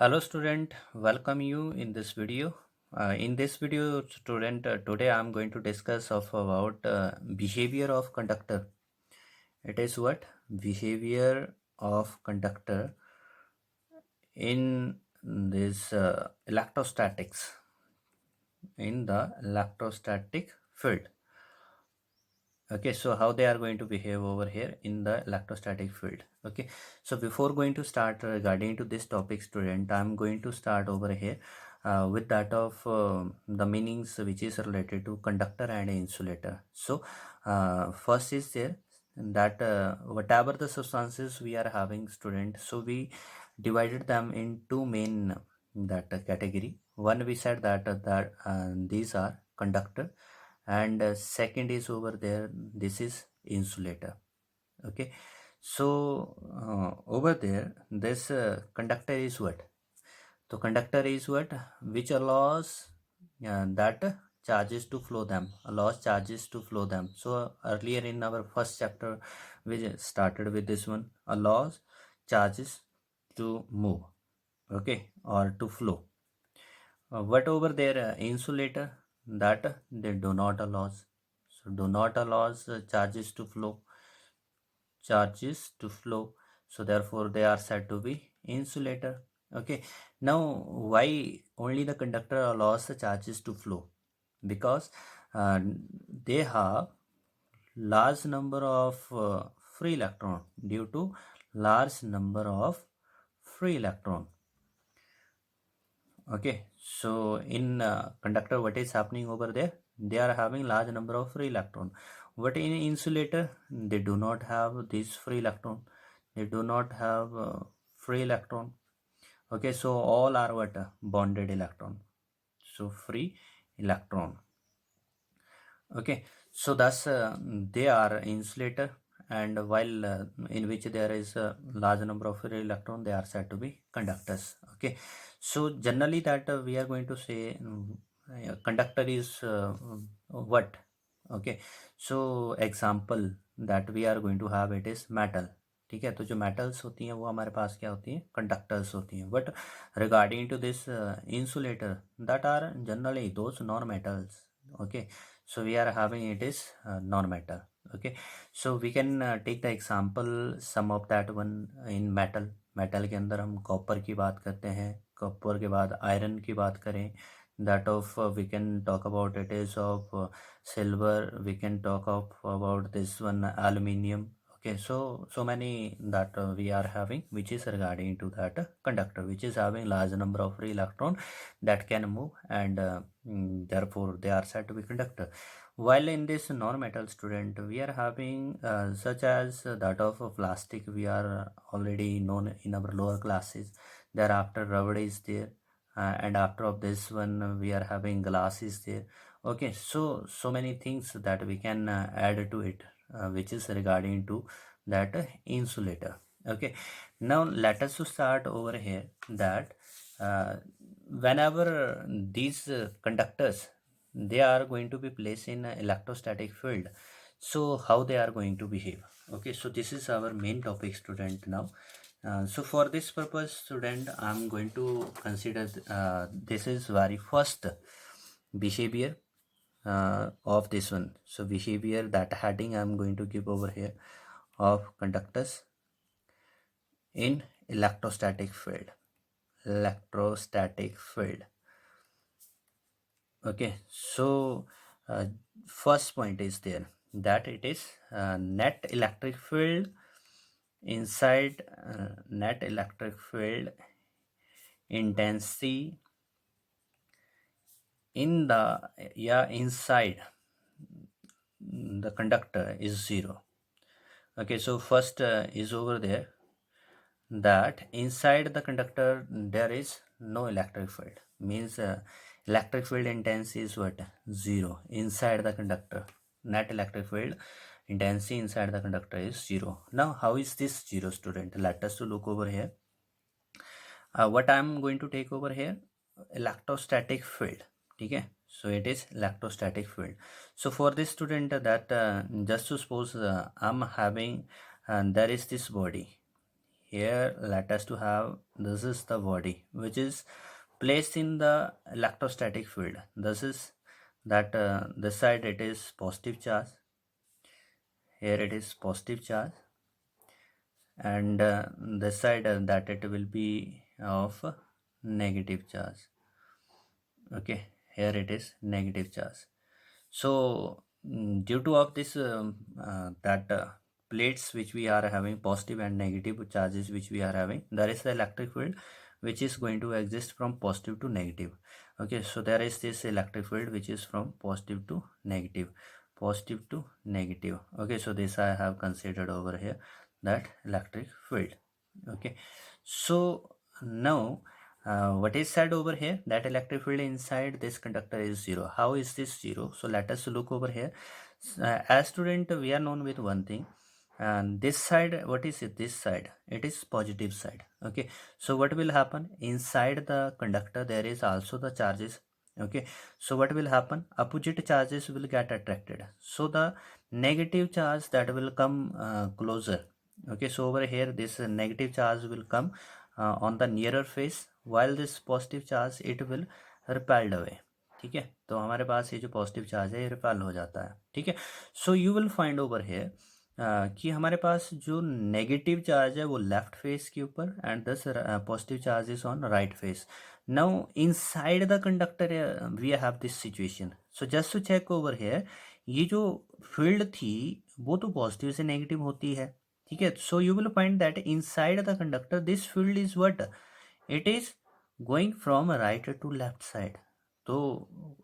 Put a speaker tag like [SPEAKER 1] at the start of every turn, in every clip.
[SPEAKER 1] Hello student, welcome you in this video. In this video student, today I am going to discuss about behavior of conductor. It is what? Behavior of conductor in this electrostatics, in the electrostatic field. Okay, so how they are going to behave over here in the electrostatic field. Okay, so before going to start regarding to this topic student, I'm going to start over here with that of the meanings which is related to conductor and insulator. So first is there that whatever the substances we are having student, so we divided them in two main that category. One we said that these are conductor, and second is over there, this is insulator. Okay, so over there this conductor is what? So conductor is what? Which allows that charges to flow them, allows charges to flow them. So earlier in our first chapter we started with this one, allows charges to move, okay, or to flow. What over there, insulator, that they do not allows. So do not allows charges to flow, charges to flow. So therefore they are said to be insulator. Okay, now why only the conductor allows the charges to flow? Because they have large number of free electron, due to large number of free electron. Okay, so in conductor, what is happening over there? They are having large number of free electron. But in insulator, they do not have this free electron. They do not have free electron. Okay, so all are what? Bonded electron. So free electron. Okay, so thus they are insulator, and while in which there is a large number of free electron, they are said to be conductors. Okay, so generally that we are going to say conductor is what? Okay, so example that we are going to have, it is metal. ठीक है, तो जो metals होती हैं वो हमारे पास क्या होती हैं? कंडक्टर्स होती हैं. But regarding to this insulator, that are generally those non-metals. Okay, so we are having it is non-metal. Okay, so we can take the example some of that one in metal. Metal के अंदर हम copper की बात करते हैं, copper के बाद iron की बात करें, that of we can talk about it is of silver, we can talk of about this one aluminium. Okay, so many that we are having, which is regarding to that conductor, which is having large number of free electron that can move, and therefore they are said to be conductor. While in this non-metal student, we are having such as that of plastic, we are already known in our lower classes. Thereafter rubber is there, and after of this one we are having glass is there. Okay, so many things that we can add to it, which is regarding to that insulator. Okay, now let us to start over here that whenever these conductors, they are going to be placed in electrostatic field, so how they are going to behave? Okay, so this is our main topic student now. So for this purpose student, I'm going to consider this is very first behavior of this one. So behavior, that heading I'm going to give over here, of conductors in electrostatic field. Electrostatic field. Okay, so first point is there that it is net electric field inside net electric field intensity in the inside the conductor is zero. Okay, so first is over there that inside the conductor there is no electric field, means electric field intensity is what? Zero inside the conductor. Net electric field intensity inside the conductor is zero. Now how is this zero student? Let us to look over here. What I am going to take over here, electrostatic field. Okay, so it is electrostatic field. So for this student that just to suppose I'm having, there is this body here let us to have, this is the body which is placed in the electrostatic field. This is that this side it is positive charge, here it is positive charge, and this side that it will be of negative charge. Okay, here it is negative charge. So due to of this that plates which we are having, positive and negative charges which we are having, there is the electric field which is going to exist from positive to negative. Okay, so there is this electric field which is from positive to negative, positive to negative. Okay, so this I have considered over here, that electric field. Okay, so now what is said over here, that electric field inside this conductor is zero. How is this zero? So let us look over here. As student, we are known with one thing, and this side, what is it? This side, it is positive side. Okay, so what will happen inside the conductor? There is also the charges. Okay, so what will happen? Opposite charges will get attracted. So the negative charge that will come closer. Okay, so over here this negative charge will come on the nearer face, while this positive charge it will repelled away. ठीक है, तो हमारे पास ये जो positive charge है ये repel हो जाता है. ठीक है, so you will find over here कि हमारे पास जो नेगेटिव चार्ज है वो लेफ्ट फेस के ऊपर and this positive charge is on right face. Now inside the conductor we have this situation. So just to check over here, ये जो field थी वो तो पॉजिटिव से नेगेटिव होती है. ठीक है, so you will find that inside the conductor this field is what, it is going from right to left side. तो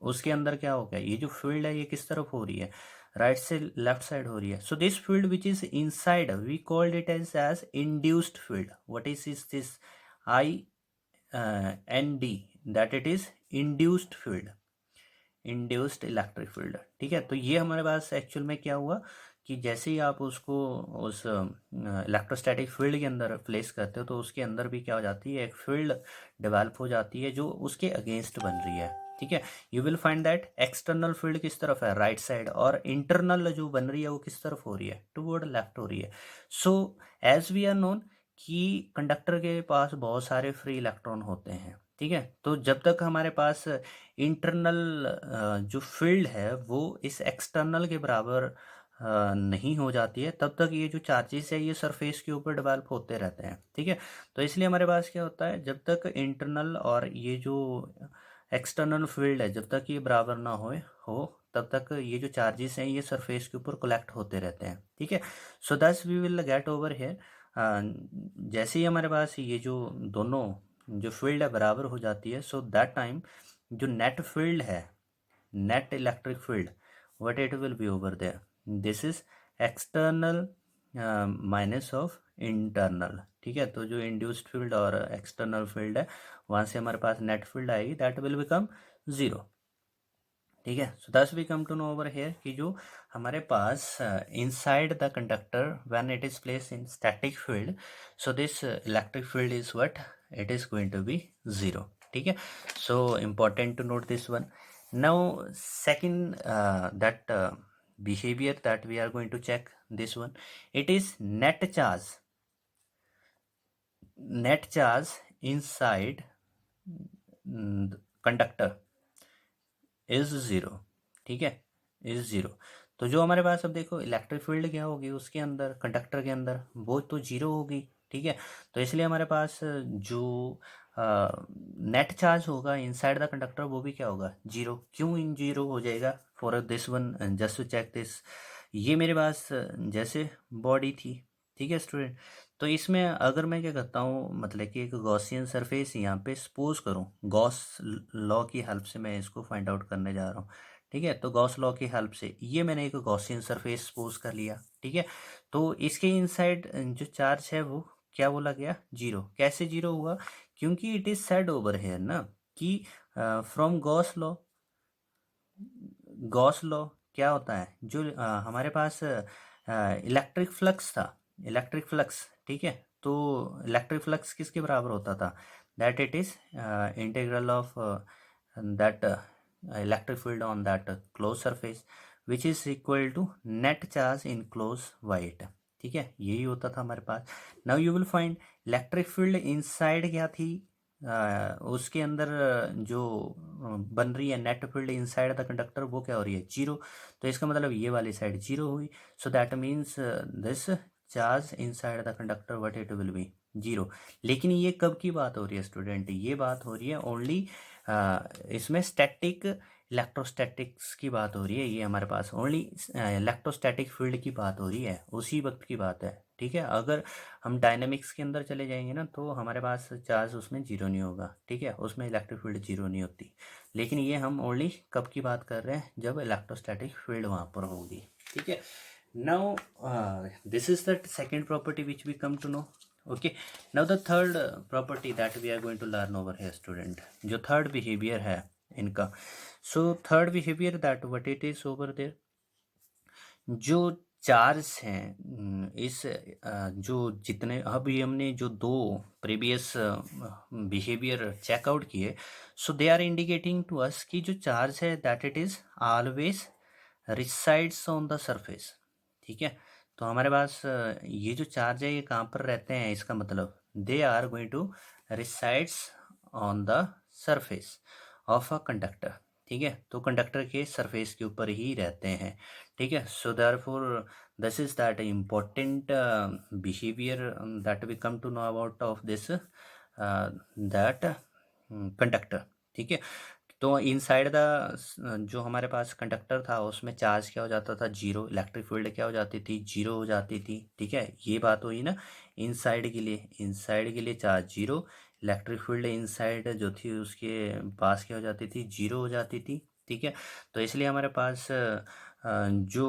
[SPEAKER 1] उसके अंदर क्या हो गया, ये जो फील्ड है ये किस तरफ हो रही है, राइट से लेफ्ट साइड हो रही है. So this field which is inside we called it as induced field. What is this IND, that it is induced field, induced electric field. ठीक है, तो ये हमारे पास एक्चुअल में क्या हुआ कि जैसे ही आप उसको उस इलेक्ट्रोस्टैटिक फील्ड के अंदर प्लेस करते हो तो उसके अंदर भी क्या हो जाती है, एक फील्ड डेवलप हो जाती है जो उसके अगेंस्ट बन रही है. ठीक है, you will find that external field किस तरफ है, राइट साइड, और इंटरनल जो बन रही है वो किस तरफ हो रही है, टुवर्ड लेफ्ट हो रही है. So as we are known कि कंडक्टर के पास बहुत सारे फ्री इलेक्ट्रॉन होते हैं. ठीक है, तो जब तक हमारे पास इंटरनल जो फील्ड है वो इस एक्सटर्नल के बराबर नहीं हो जाती है, तब तक ये जो चार्जेस है ये सरफेस के ऊपर डेवलप होते रहते हैं. ठीक है, तो इसलिए हमारे पास क्या होता है, जब तक इंटरनल और ये जो एक्सटर्नल फील्ड है जब तक ये बराबर ना हो तब तक ये जो चार्जेस हैं ये सरफेस के ऊपर कलेक्ट होते रहते हैं. ठीक है, so that's we will get over here. जैसे ही हमारे पास ये जो दोनों जो फील्ड है बराबर हो जाती है, सो दैट टाइम जो नेट फील्ड है, net electric field, what it will be over there, this is external minus of internal. ठीक है, तो जो इंड्यूस्ड फील्ड और एक्सटर्नल फील्ड है वहाँ से हमारे पास नेट फील्ड आएगी, दैट विल बिकम जीरो. ठीक है, सो दस we come to know over here कि जो हमारे पास inside the conductor when it is place in static field, so this electric field is what, it is going to be zero. ठीक है, so important to note this one. Now second that behavior that we are going to check, this one, it is net charge inside conductor is zero. ठीक है, is zero. तो जो हमारे पास अब देखो electric field क्या होगी उसके अंदर, कंडक्टर के अंदर, वो तो जीरो होगी. ठीक है, तो इसलिए हमारे पास जो नेट चार्ज होगा इनसाइड द कंडक्टर वो भी क्या होगा, जीरो. क्यों इन जीरो हो जाएगा, for this one just to check this. ये मेरे पास जैसे बॉडी थी. ठीक है स्टूडेंट, तो इसमें अगर मैं क्या करता हूँ, मतलब कि एक गॉसियन सरफेस यहाँ पे सपोज करूँ, गॉस लॉ की हेल्प से मैं इसको फाइंड आउट करने जा रहा हूँ. ठीक है, तो गॉस लॉ की हेल्प से ये मैंने एक गॉसियन सरफेस सपोज कर लिया. ठीक है, तो इसके इनसाइड जो चार्ज है वो क्या बोला गया, जीरो. कैसे जीरो हुआ, क्योंकि it is said over here ना कि फ्रॉम गॉस लॉ क्या होता है, जो हमारे पास इलेक्ट्रिक फ्लक्स था, इलेक्ट्रिक फ्लक्स. ठीक है, तो इलेक्ट्रिक फ्लक्स किसके बराबर होता था, that it is integral of that electric field on that close surface which is equal to net charge in close white. ठीक है, यही होता था हमारे पास। Now you will find electric field inside क्या थी, उसके अंदर जो बन रही है net field inside the conductor, वो क्या हो रही है, जीरो। तो इसका मतलब ये वाली साइड जीरो हुई। सो that means this charge inside the conductor what it will be, zero. लेकिन ये कब की बात हो रही है स्टूडेंट, ये बात हो रही है ओनली इसमें स्टैटिक इलेक्ट्रोस्टैटिक्स की बात हो रही है। ये हमारे पास ओनली इलेक्ट्रोस्टैटिक फील्ड की बात हो रही है, उसी वक्त की बात है। ठीक है, अगर हम डायनामिक्स के अंदर चले जाएंगे ना, तो हमारे पास चार्ज उसमें जीरो नहीं होगा। ठीक है, उसमें इलेक्ट्रिक फील्ड जीरो नहीं होती। लेकिन ये हम ओनली कब की बात कर रहे हैं, जब इलेक्ट्रोस्टैटिक फील्ड वहाँ पर होगी। ठीक है, now this is the second property which we come to know. Okay, now the third property that we are going to learn over है स्टूडेंट, जो थर्ड बिहेवियर है इनका। So third behaviour that what it is over there, जो charge हैं इस जो जितने अभी हमने जो दो प्रीवियस बिहेवियर चेकआउट किए, so they are indicating to us कि जो चार्ज है that it is always resides on the surface. ठीक है, तो हमारे पास ये जो चार्ज है ये कहाँ पर रहते हैं, इसका मतलब they are going to resides on the surface of a conductor. ठीक है, तो कंडक्टर के सरफेस के ऊपर ही रहते हैं। ठीक है, so therefore this is that important behaviour that we come to know about of this that conductor. ठीक है, तो इनसाइड द जो हमारे पास कंडक्टर था उसमें चार्ज क्या हो जाता था, जीरो। इलेक्ट्रिक फील्ड क्या हो जाती थी, जीरो हो जाती थी। ठीक है, ये बात हुई ना, इनसाइड के लिए charge zero, electric field inside जो थी उसके पास क्या हो जाती थी, जीरो हो जाती थी। ठीक है, तो इसलिए हमारे पास जो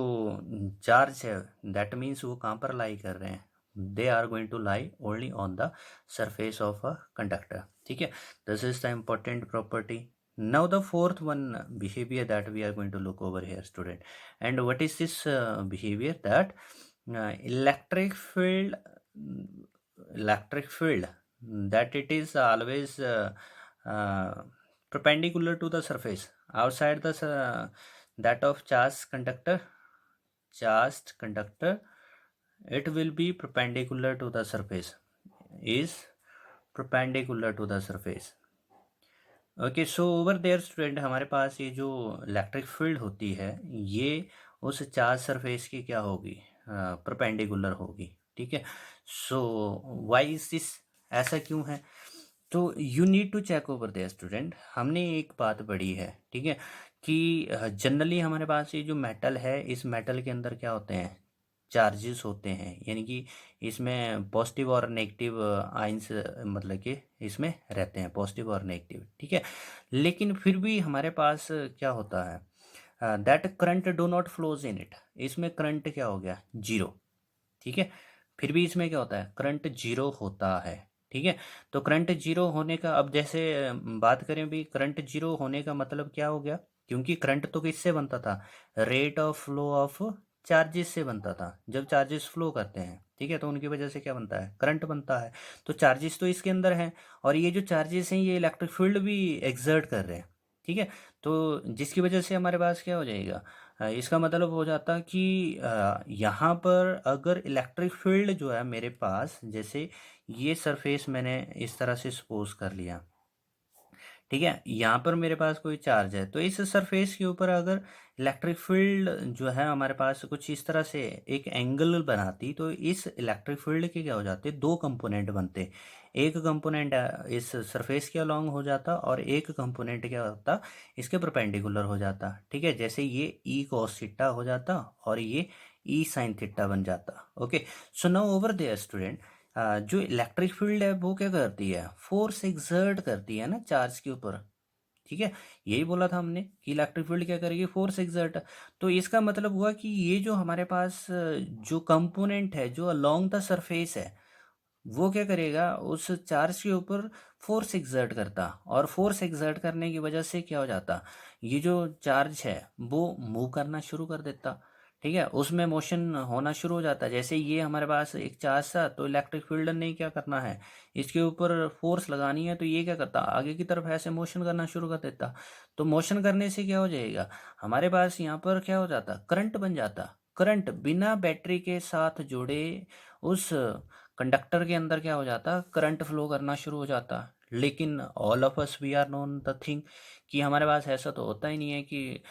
[SPEAKER 1] चार्ज है दैट मीन्स वो कहाँ पर लाई कर रहे हैं, they are going to lie only on the surface of a conductor. ठीक है, this is the important property. Now the fourth one behavior that we are going to look over here student, and what is this behavior that electric field, electric field that it is always uh, perpendicular to the surface outside the that of charged conductor, it will be perpendicular to the surface, is perpendicular to the surface. Okay, so over there student, हमारे पास ये जो electric field होती है ये उस charge surface की क्या होगी, परपेंडिकुलर होगी। ठीक है, सो व्हाई इज दिस, ऐसा क्यों है, तो you need to check over there student. हमने एक बात पढ़ी है, ठीक है, कि जनरली हमारे पास ये जो मेटल है, इस मेटल के अंदर क्या होते हैं, चार्जेस होते हैं। यानी कि इसमें पॉजिटिव और नेगेटिव आइंस मतलब कि इसमें रहते हैं, पॉजिटिव और नेगेटिव। ठीक है, लेकिन फिर भी हमारे पास क्या होता है, that current do not flows in it, इसमें करंट क्या हो गया, जीरो। ठीक है, फिर भी इसमें क्या होता है, करंट जीरो होता है। ठीक है, तो करंट जीरो होने का, अब जैसे बात करें भी, करंट जीरो होने का मतलब क्या हो गया, क्योंकि करंट तो किससे बनता था, rate of flow of charges से बनता था। जब चार्जेस फ्लो करते हैं, ठीक है, तो उनकी वजह से क्या बनता है, करंट बनता है। तो चार्जेस तो इसके अंदर हैं, और ये जो चार्जेस हैं ये इलेक्ट्रिक फील्ड भी एक्सर्ट कर रहे हैं। ठीक है, तो जिसकी वजह से हमारे पास क्या हो जाएगा, इसका मतलब हो जाता कि यहाँ पर अगर इलेक्ट्रिक फील्ड जो है मेरे पास, जैसे ये सरफेस मैंने इस तरह से सपोज कर लिया, ठीक है, यहाँ पर मेरे पास कोई चार्ज है, तो इस सरफेस के ऊपर अगर इलेक्ट्रिक फील्ड जो है हमारे पास कुछ इस तरह से एक एंगल बनाती, तो इस इलेक्ट्रिक फील्ड के क्या हो जाते, दो कंपोनेंट बनते। एक कंपोनेंट इस सरफेस के अलोंग हो जाता, और एक कंपोनेंट क्या होता, इसके परपेंडिकुलर हो जाता। ठीक है, जैसे ये ई कॉस थीटा हो जाता, और ये ई साइन थीटा बन जाता। Okay, so now over there student, जो इलेक्ट्रिक फील्ड है वो क्या करती है, फोर्स एक्सर्ट करती है ना चार्ज के ऊपर। ठीक है, यही बोला था हमने कि इलेक्ट्रिक फील्ड क्या करेगी, फोर्स एक्सर्ट। तो इसका मतलब हुआ कि ये जो हमारे पास जो कंपोनेंट है जो अलोंग द सरफेस है, वो क्या करेगा, उस चार्ज के ऊपर फोर्स एक्सर्ट करता, और फोर्स एक्सर्ट करने की वजह से क्या हो जाता, ये जो चार्ज है वो मूव करना शुरू कर देता। ठीक है, उसमें मोशन होना शुरू हो जाता है। जैसे ये हमारे पास एक चार्ज था, तो इलेक्ट्रिक फील्ड ने क्या करना है, इसके ऊपर फोर्स लगानी है, तो ये क्या करता, आगे की तरफ ऐसे मोशन करना शुरू कर देता। तो मोशन करने से क्या हो जाएगा, हमारे पास यहाँ पर क्या हो जाता, करंट बन जाता। करंट बिना बैटरी के साथ जुड़े उस कंडक्टर के अंदर क्या हो जाता, करंट फ्लो करना शुरू हो जाता। लेकिन all of us we are known the thing कि हमारे पास ऐसा तो होता ही नहीं है कि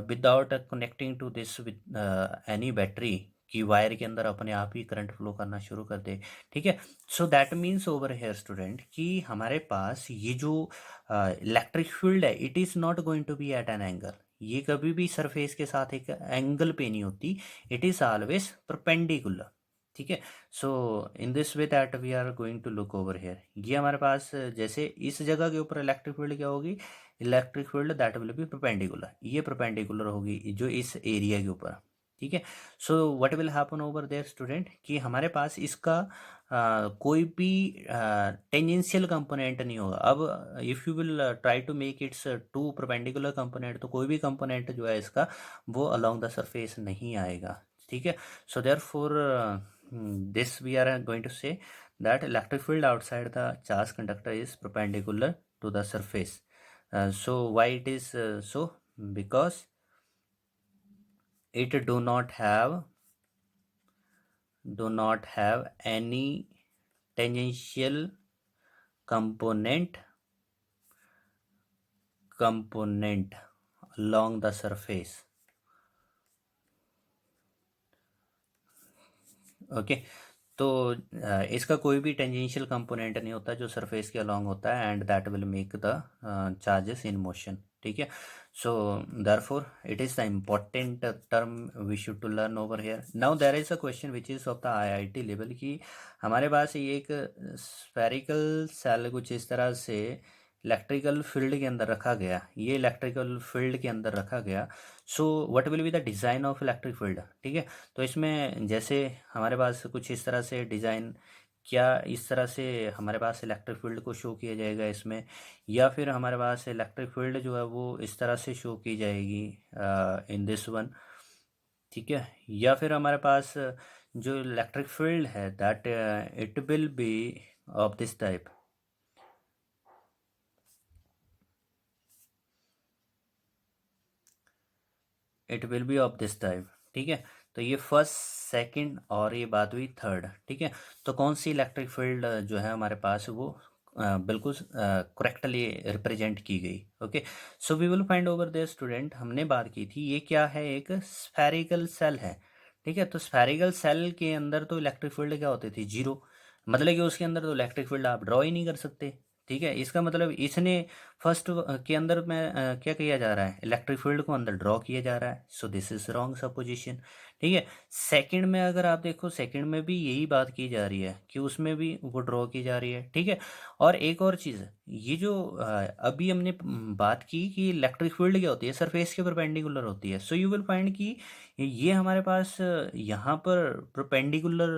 [SPEAKER 1] without connecting to this with any battery कि वायर के अंदर अपने आप ही करंट फ्लो करना शुरू कर दे। ठीक है, so that means over here student कि हमारे पास ये जो इलेक्ट्रिक फील्ड है it is not going to be at an angle. ये कभी भी सरफेस के साथ एक एंगल पे नहीं होती, इट इज़ ऑलवेज परपेंडिकुलर। ठीक है, so in this way that we are going to look over here, ये हमारे पास जैसे इस जगह के ऊपर इलेक्ट्रिक फील्ड क्या होगी, electric field that will be perpendicular, ये परपेंडिकुलर होगी जो इस एरिया के ऊपर। ठीक है, so what will happen over there student कि हमारे पास इसका कोई भी टेंजेंशियल कंपोनेंट नहीं होगा। अब if you will try to make its to perpendicular component, तो कोई भी कंपोनेंट जो है इसका वो अलोंग द सरफेस नहीं आएगा। ठीक है, so therefore this we are going to say that electric field outside the charged conductor is perpendicular to the surface. So why it is so? Because it do not have any tangential component along the surface. Okay, तो इसका कोई भी tangential component नहीं होता जो surface के along होता है, and that will make the charges in motion. ठीक है, so therefore it is the important term we should to learn over here. Now there is a question which is of the IIT level कि हमारे पास ये एक spherical shell कुछ इस तरह से इलेक्ट्रिकल फील्ड के अंदर रखा गया, ये इलेक्ट्रिकल फील्ड के अंदर रखा गया। सो what will be the design of electric field. ठीक है, तो इसमें जैसे हमारे पास कुछ इस तरह से डिज़ाइन, क्या इस तरह से हमारे पास इलेक्ट्रिक फील्ड को शो किया जाएगा इसमें, या फिर हमारे पास इलेक्ट्रिक फील्ड जो है वो इस तरह से शो की जाएगी इन दिस वन। ठीक है, या फिर हमारे पास जो इलेक्ट्रिक फील्ड है that it will B of this type. It will B of this type. ठीक है, तो ये फर्स्ट, सेकंड और ये बात हुई थर्ड। ठीक है, तो कौन सी इलेक्ट्रिक फील्ड जो है हमारे पास वो बिल्कुल करेक्टली रिप्रेजेंट की गई। Okay, so we will find over there student, हमने बात की थी ये क्या है, एक स्फेरिकल सेल है। ठीक है, तो स्फेरिकल सेल के अंदर तो इलेक्ट्रिक फील्ड क्या होती थी, जीरो, मतलब कि उसके अंदर तो इलेक्ट्रिक फील्ड आप ड्रॉ ही नहीं कर सकते। ठीक है, इसका मतलब इसने फर्स्ट के अंदर में क्या किया जा रहा है, इलेक्ट्रिक फील्ड को अंदर ड्रॉ किया जा रहा है, so this is wrong supposition. ठीक है, सेकंड में अगर आप देखो, सेकंड में भी यही बात की जा रही है कि उसमें भी वो ड्रॉ की जा रही है। ठीक है, और एक और चीज़, ये जो अभी हमने बात की कि इलेक्ट्रिक फील्ड क्या होती है, सरफेस के परपेंडिकुलर होती है। सो यू विल फाइंड कि ये हमारे पास यहाँ पर परपेंडिकुलर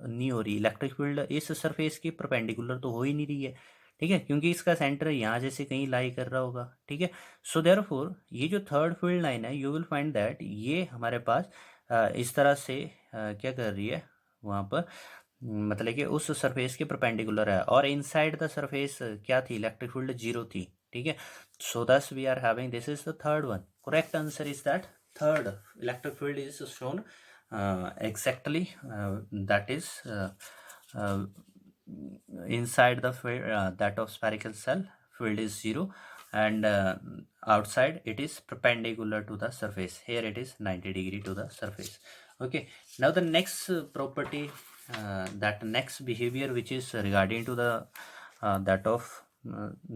[SPEAKER 1] नहीं हो रही, इलेक्ट्रिक फील्ड इस सरफेस की परपेंडिकुलर तो हो ही नहीं रही है। ठीक है, क्योंकि इसका सेंटर यहाँ जैसे कहीं लाई कर रहा होगा। ठीक है, सो देयरफॉर ये जो थर्ड फील्ड लाइन है, यू विल फाइंड दैट ये हमारे पास इस तरह से क्या कर रही है वहाँ पर, मतलब कि उस सरफेस के परपेंडिकुलर है, और इनसाइड द सरफेस क्या थी, इलेक्ट्रिक फील्ड जीरो थी। ठीक है, सो दस we are having, this is the third one, correct answer is that third, electric field is shown exactly, that is inside the field that of spherical cell, field is zero, and outside it is perpendicular to the surface, here it is 90 degree to the surface. Okay, now the next property, that next behavior which is regarding to the that of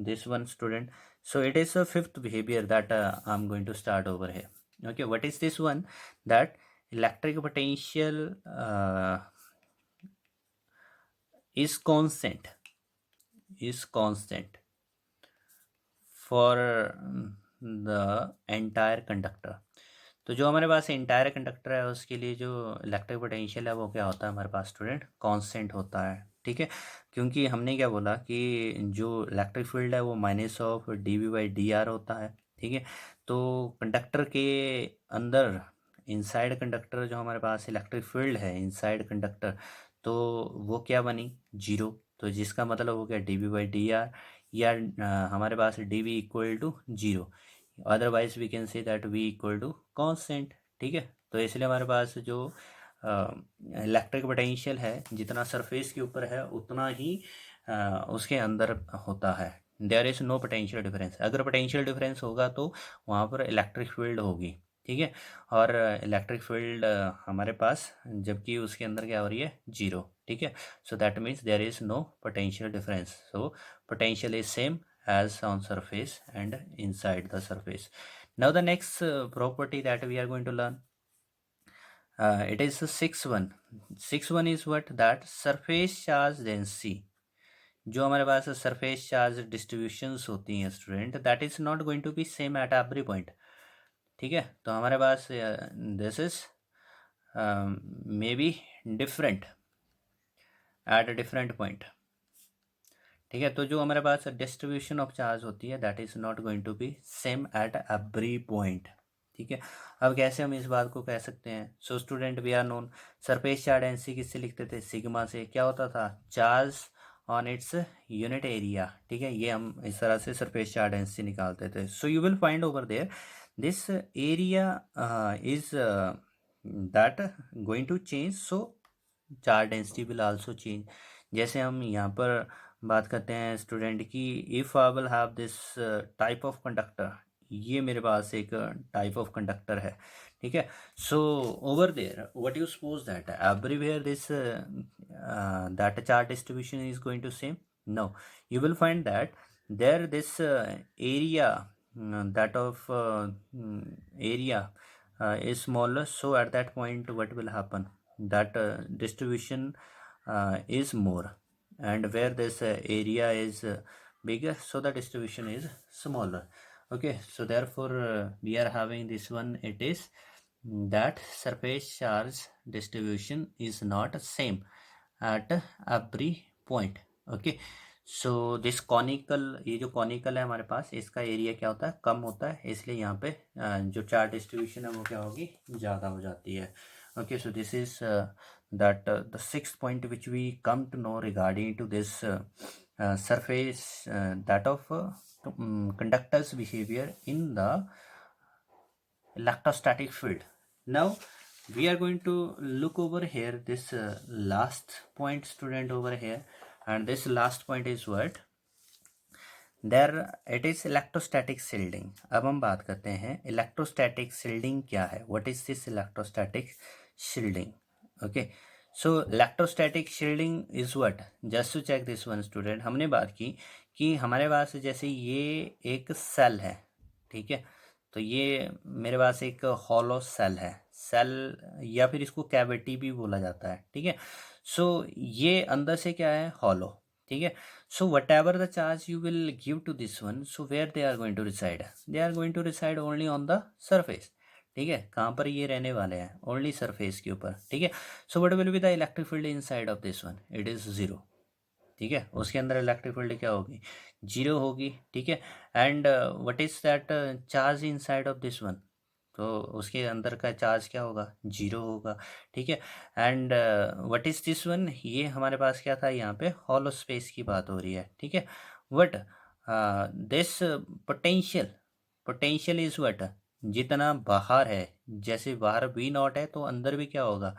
[SPEAKER 1] this one student, so it is a fifth behavior that I'm going to start over here. Okay, what is this one, that electric potential is constant for the entire conductor। तो जो हमारे पास entire conductor है उसके लिए जो electric potential है वो क्या होता है हमारे पास स्टूडेंट, कांस्टेंट होता है। ठीक है, क्योंकि हमने क्या बोला कि जो इलेक्ट्रिक फील्ड है वो माइनस ऑफ dv/dr होता है। ठीक है, तो कंडक्टर के अंदर, इनसाइड कंडक्टर जो हमारे पास इलेक्ट्रिक फील्ड है इनसाइड कंडक्टर, तो वो क्या बनी, जीरो। तो जिसका मतलब हो गया dv/dr, या हमारे पास dv equal to zero, otherwise we can say that v equal to constant. ठीक है, तो इसलिए हमारे पास जो इलेक्ट्रिक पोटेंशियल है जितना सरफेस के ऊपर है उतना ही उसके अंदर होता है। There is no potential difference. अगर पोटेंशियल डिफरेंस होगा तो वहाँ पर इलेक्ट्रिक फील्ड होगी, ठीक है। और इलेक्ट्रिक फील्ड हमारे पास जबकि उसके अंदर क्या हो रही है, जीरो, ठीक है। So that means there is no potential difference. So potential is same as on surface and inside the surface. Now the next property that we are going to learn, it is the sixth one. Sixth one is what, that surface charge density. जो हमारे पास surface charge distributions होती हैं student, that is not going to be same at every point, ठीक है। तो हमारे पास this is may be different at a different point, ठीक है। तो जो हमारे पास डिस्ट्रीब्यूशन ऑफ चार्ज होती है that is not going to be same at every point, ठीक है। अब कैसे हम इस बात को कह सकते हैं? So student we are known surface charge density किससे लिखते थे, सिग्मा से। क्या होता था, charge on its unit area, ठीक है। ये हम इस तरह से सरफेस चार्ज डेंसिटी निकालते थे। So you will find over there this area is that going to change, so charge density will also change. जैसे हम यहाँ पर बात करते हैं स्टूडेंट की, if I will have this type of conductor, ये मेरे पास एक टाइप ऑफ कंडक्टर है, ठीक है। So over there what you suppose that everywhere this that charge distribution is going to same, no, you will find that there this area that of area is smaller, so at that point what will happen, that distribution is more, and where this area is bigger, so the distribution is smaller. Okay, so therefore we are having this one, it is that surface charge distribution is not same at every point. Okay, so this conical, ये जो conical है हमारे पास, इसका area क्या होता है, कम होता है, इसलिए यहाँ पे जो चार्ज डिस्ट्रीब्यूशन है वो क्या होगी, ज़्यादा हो जाती है। Okay, so this is that the sixth point which we come to know regarding to this surface that of conductor's behavior in the electrostatic field. Now we are going to look over here this last point student over here, and this last point is what, there it is electrostatic shielding. अब हम बात करते हैं electrostatic shielding क्या है, what is this electrostatic shielding. Okay, so electrostatic shielding is what, just to check this one student, हमने बात की कि हमारे पास जैसे ये एक सेल है, ठीक है। तो ये मेरे पास एक हॉलो सेल है, सेल या फिर इसको कैविटी भी बोला जाता है, ठीक है। सो ये अंदर से क्या है, हॉलो, ठीक है। So whatever the charge you will give to this one, so where they are going to reside, they are going to reside only on the surface, ठीक है। कहाँ पर ये रहने वाले हैं, ओनली सरफेस के ऊपर, ठीक है। So what will be the electric field in side of this one, it is zero, ठीक है। उसके अंदर इलेक्ट्रिक फील्ड क्या होगी, जीरो होगी, ठीक है। And what is that charge in side of this one, तो उसके अंदर का चार्ज क्या होगा, जीरो होगा, ठीक है। And what is this one, ये हमारे पास क्या था, यहाँ पे हॉलो स्पेस की बात हो रही है, ठीक है। What this potential, potential is what, जितना बाहर है, जैसे बाहर वी नॉट है तो अंदर भी क्या होगा,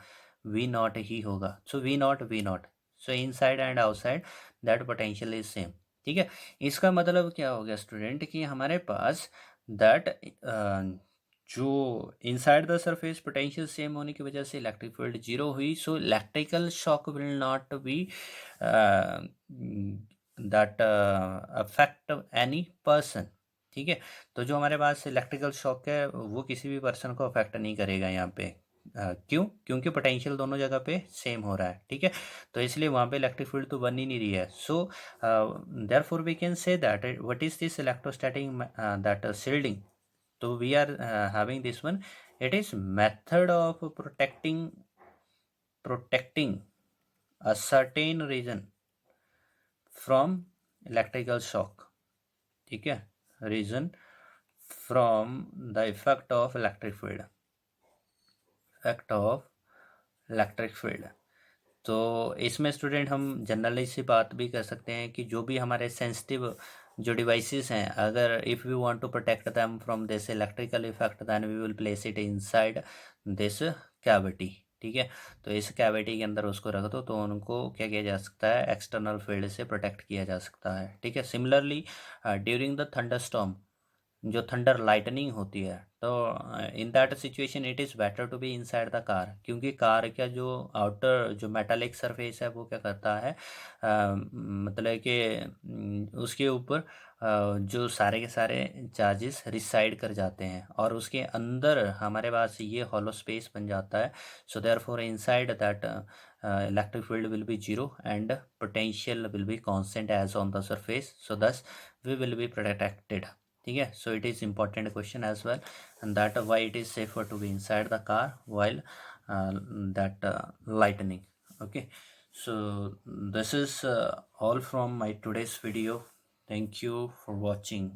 [SPEAKER 1] वी नॉट ही होगा। So V naught, V naught, so inside and outside that potential is same, ठीक है। इसका मतलब क्या हो गया स्टूडेंट कि हमारे पास दैट जो inside the surface potential same होने की वजह से इलेक्ट्रिक फील्ड जीरो हुई, so electrical shock will not be that affect any person, ठीक है। तो जो हमारे पास इलेक्ट्रिकल शॉक है वो किसी भी पर्सन को अफेक्ट नहीं करेगा यहाँ पे, क्यों, क्योंकि पोटेंशियल दोनों जगह पे सेम हो रहा है, ठीक है। तो इसलिए वहाँ पे इलेक्ट्रिक फील्ड तो बन ही नहीं रही है। So therefore we can say that what is this electrostatic that shielding, तो we are having this one, it is method of protecting a certain region from electrical shock, ठीक है, region from the effect of electric field, effect of electric field। तो इसमें student हम generally C बात भी कर सकते हैं कि जो भी हमारे सेंसिटिव जो डिवाइसेस हैं, अगर if we want to protect them from this electrical effect then we will place it inside this cavity. ठीक है, तो इस कैविटी के अंदर उसको रख दो तो उनको क्या किया जा सकता है, एक्सटर्नल फील्ड से प्रोटेक्ट किया जा सकता है। ठीक है, सिमिलरली ड्यूरिंग द थंडरस्टॉर्म, जो थंडर लाइटनिंग होती है, तो in that situation it is better to be inside the car, क्योंकि कार का जो आउटर जो मेटालिक सरफेस है वो क्या करता है, मतलब कि उसके ऊपर जो सारे के सारे चार्जेस रिसाइड कर जाते हैं और उसके अंदर हमारे पास ये हॉलो स्पेस बन जाता है। So therefore inside that electric field will be zero and potential will be constant as on the surface, so दस वी विल बी प्रोटेक्टेड। ठीक है, so it is important question as well, and that why it is safer to be inside the car while that lightning. Okay, so this is all from my today's video. Thank you for watching.